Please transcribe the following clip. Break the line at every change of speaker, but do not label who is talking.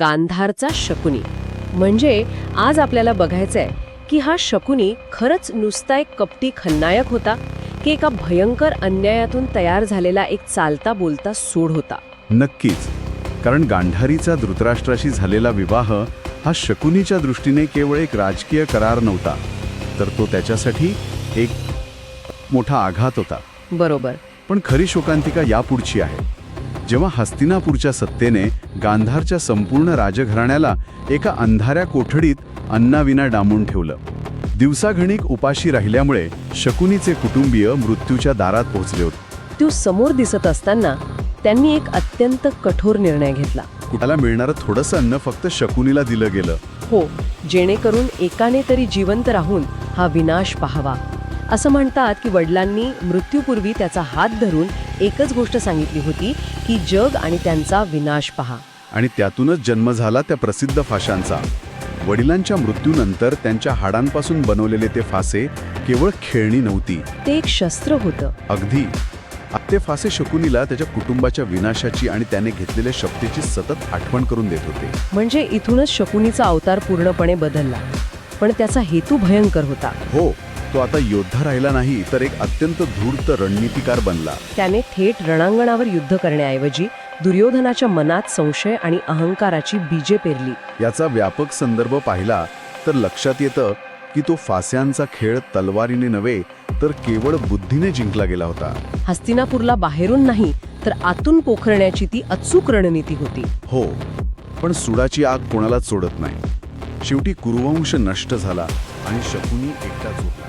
गांधारचा शकुनी. म्हणजे आज आपल्याला बघायचंय की हा शकुनी खरंच नुसता एक कपटी खलनायक होता की एका भयंकर अन्यायातून तयार झालेला एक चालता बोलता सूड होता.
नक्कीच. कारण गांधारीचा धृतराष्ट्राशी झालेला विवाह हा शकुनीच्या दृष्टीने केवळ एक राजकीय करार नव्हता, तर तो त्याच्यासाठी एक मोठा आघात होता.
बरोबर.
पण खरी शोकांतिका यापुढची आहे. जेव्हा हस्तिनापूरच्या सत्तेने गांधारच्या संपूर्ण राजघराण्याला एका अंधाऱ्या कोठडीत अन्नाविना डांबून ठेवलं. दिवसागणिक उपाशी राहिल्यामुळे शकुनीचे कुटुंबीय मृत्यूच्या दारात पोहोचले होते.
तो समोर दिसत असताना त्यांनी एक अत्यंत कठोर निर्णय घेतला.
कुणाला मिळणारं थोडंसं अन्न फक्त शकुनीला दिलं गेलं.
हो, जेणेकरून एकाने तरी जिवंत राहून हा विनाश पाहावा. असं म्हणतात की वडिलांनी मृत्यूपूर्वी त्याचा हात धरून एकच गोष्ट सांगितली होती की जग आणि त्यांचा विनाश पहा.
आणि त्यातूनच जन्म झाला त्या प्रसिद्ध फाशांचा. वडिलांच्या मृत्यूनंतर त्यांच्या हाडांपासून बनवलेले ते फासे केवळ खेळणी नव्हती,
ते एक शस्त्र होतं.
अगदी. ते फासे शकुनीला त्याच्या कुटुंबाच्या विनाशाची आणि त्याने घेतलेल्या शपथेची सतत आठवण करून देत होते.
म्हणजे इथूनच शकुनीचा अवतार पूर्णपणे बदलला. पण त्याचा हेतू भयंकर होता.
हो, तो आता योद्धा राहिला नाही, तर एक अत्यंत धूर्त रणनीतिकार बनला.
त्याने थेट रणांगणावर युद्ध करण्याऐवजी दुर्योधनाच्या मनात संशय आणि अहंकाराची बीजे पेरली.
याचा व्यापक संदर्भ पाहिला तर लक्षात येतं की तो फास्यांचा खेळ तलवारीने नव्हे तर केवळ बुद्धीने जिंकला गेला होता.
हस्तिनापूरला बाहेरून नाही तर आतून पोखरण्याची ती अचूक रणनीती होती.
हो, पण सुडाची आग कोणालाच सोडत नाही. शेवटी कुरुवंश नष्ट झाला आणि शकुनी एकटाच होता.